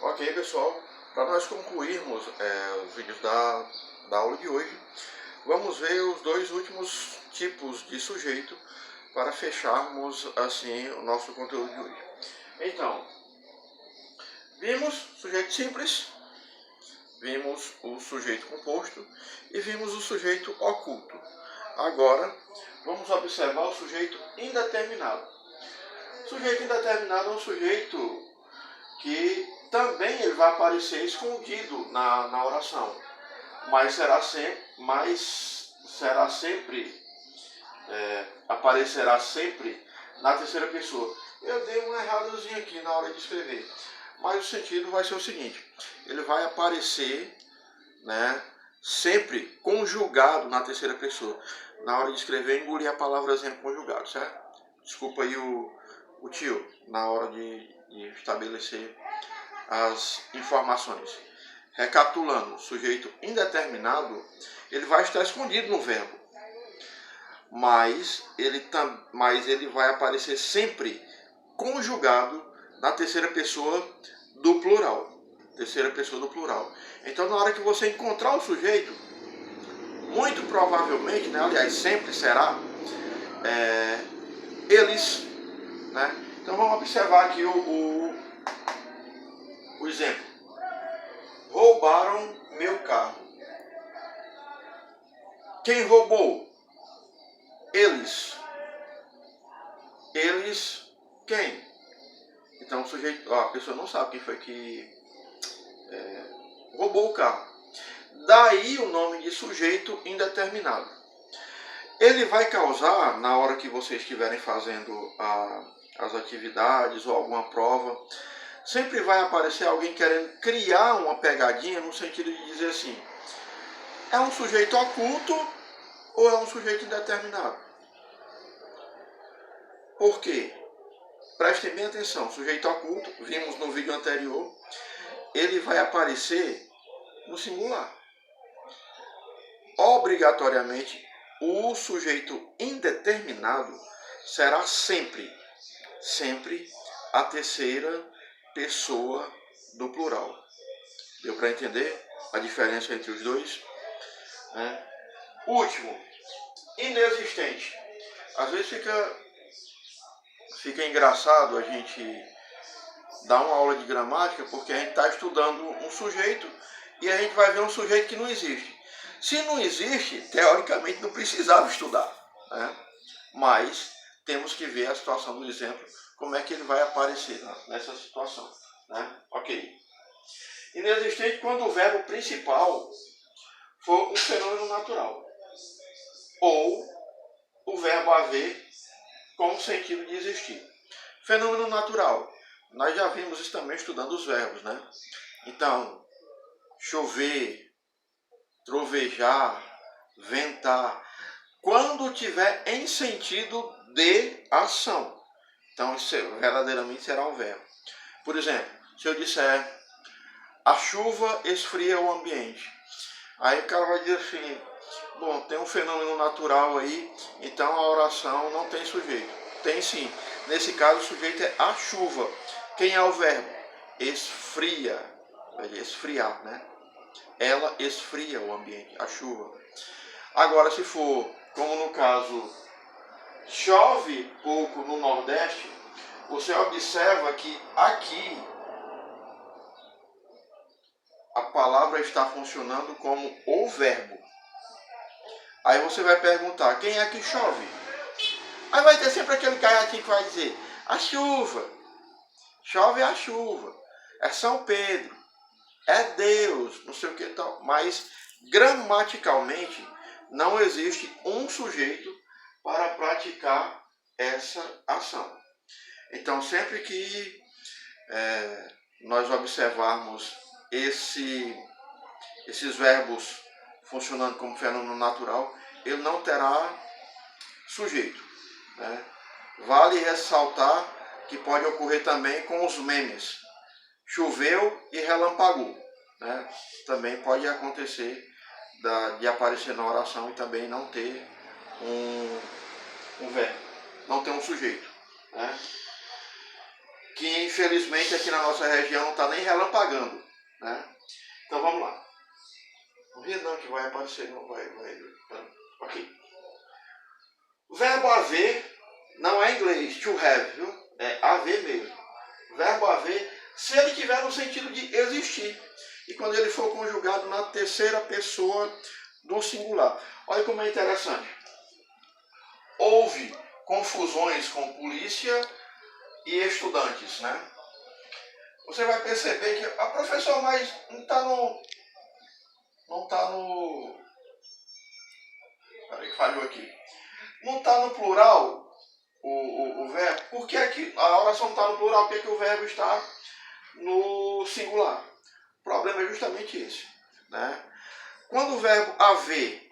Ok, pessoal, para nós concluirmos os vídeos da aula de hoje, vamos ver os dois últimos tipos de sujeito para fecharmos assim o nosso conteúdo de hoje. Então, vimos sujeito simples, vimos o sujeito composto e vimos o sujeito oculto. Agora, vamos observar o sujeito indeterminado. O sujeito indeterminado é um sujeito que também ele vai aparecer escondido na oração, mas aparecerá sempre na terceira pessoa. Eu dei uma erradozinha aqui na hora de escrever, mas o sentido vai ser o seguinte: ele vai aparecer, né, sempre conjugado na terceira pessoa. Na hora de escrever, engoli a palavrazinha conjugado, certo? Desculpa aí o tio, na hora de estabelecer as informações. Recapitulando, sujeito indeterminado, ele vai estar escondido no verbo, mas ele vai aparecer sempre conjugado na terceira pessoa do plural. Terceira pessoa do plural. Então, na hora que você encontrar o sujeito, muito provavelmente, né, aliás, sempre será eles, né? Então, vamos observar aqui o exemplo. Roubaram meu carro. Quem roubou? Eles. Eles quem? Então o sujeito, a pessoa não sabe quem foi que roubou o carro. Daí o nome de sujeito indeterminado. Ele vai causar, na hora que vocês estiverem fazendo as atividades ou alguma prova, sempre vai aparecer alguém querendo criar uma pegadinha no sentido de dizer assim: é um sujeito oculto ou é um sujeito indeterminado? Por quê? Prestem bem atenção, sujeito oculto, vimos no vídeo anterior, ele vai aparecer no singular. Obrigatoriamente, o sujeito indeterminado será sempre a terceira pessoa do plural. Deu para entender a diferença entre os dois? Último, inexistente. Às vezes fica engraçado a gente dar uma aula de gramática porque a gente está estudando um sujeito e a gente vai ver um sujeito que não existe. Se não existe, teoricamente não precisava estudar, né? Mas temos que ver a situação do exemplo, como é que ele vai aparecer nessa situação, né? Ok. Inexistente quando o verbo principal for um fenômeno natural ou o verbo haver com o sentido de existir. Fenômeno natural. Nós já vimos isso também estudando os verbos, né? Então, chover, trovejar, ventar, quando tiver em sentido de ação. Então, isso verdadeiramente será um verbo. Por exemplo, se eu disser a chuva esfria o ambiente, aí o cara vai dizer assim: bom, tem um fenômeno natural aí, então a oração não tem sujeito. Tem sim. Nesse caso, o sujeito é a chuva. Quem é o verbo? Esfria. Esfriar, né? Ela esfria o ambiente, a chuva. Agora, se for, como no caso, chove pouco no Nordeste, você observa que aqui a palavra está funcionando como o verbo. Aí você vai perguntar: quem é que chove? Aí vai ter sempre aquele gaiatinho que vai dizer: a chuva. Chove a chuva. É São Pedro. É Deus. Não sei o que tal. Mas gramaticalmente não existe um sujeito para praticar essa ação. Então sempre que nós observarmos esses verbos funcionando como fenômeno natural, ele não terá sujeito, né? Vale ressaltar que pode ocorrer também com os memes. Choveu e relampagou, né? Também pode acontecer de aparecer na oração e também não ter um verbo, não ter um sujeito, né? que infelizmente aqui na nossa região não está nem relampagando, né? Então vamos lá. Não ria não que vai aparecer, não vai. Ok. O verbo haver não é inglês, to have, viu? É haver mesmo. O verbo haver, se ele tiver no sentido de existir. E quando ele for conjugado na terceira pessoa do singular. Olha como é interessante. Houve confusões com polícia e estudantes, né? Você vai perceber que a professora, mas não está no... Peraí, falhou aqui. Não está no plural o verbo. Por que a oração está no plural? Por que o verbo está no singular? O problema é justamente esse, né? Quando o verbo haver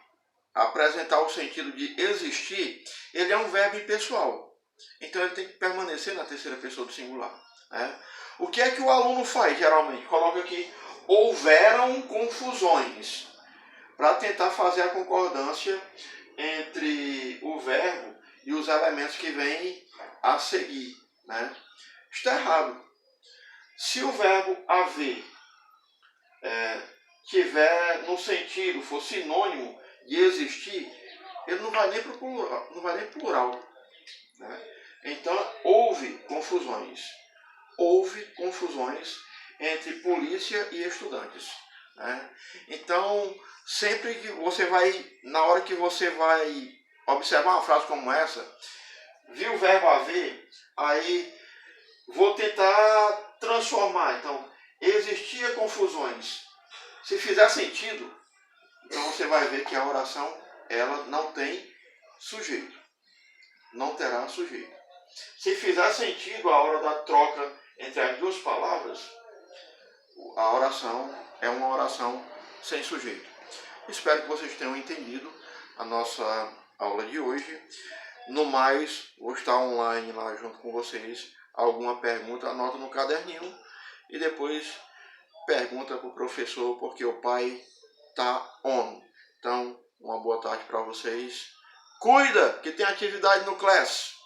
apresentar o sentido de existir, ele é um verbo impessoal. Então ele tem que permanecer na terceira pessoa do singular, né? O que é que o aluno faz geralmente? Coloca aqui, houveram confusões, para tentar fazer a concordância entre o verbo e os elementos que vêm a seguir, né? Está errado. Se o verbo haver tiver no sentido, for sinônimo de existir, ele não vai nem para o plural, não vai nem plural, né? Então houve confusões. Houve confusões entre polícia e estudantes, né? Então, sempre que você vai, na hora que você vai observar uma frase como essa, viu o verbo haver, aí vou tentar transformar. Então, existia confusões. Se fizer sentido, então você vai ver que a oração ela não tem sujeito. Não terá sujeito. Se fizer sentido a hora da troca entre as duas palavras, a oração é uma oração sem sujeito. Espero que vocês tenham entendido a nossa aula de hoje. No mais, vou estar online lá junto com vocês. Alguma pergunta, anota no caderninho e depois pergunta para o professor, porque o pai está on. Então, uma boa tarde para vocês. Cuida, que tem atividade no class.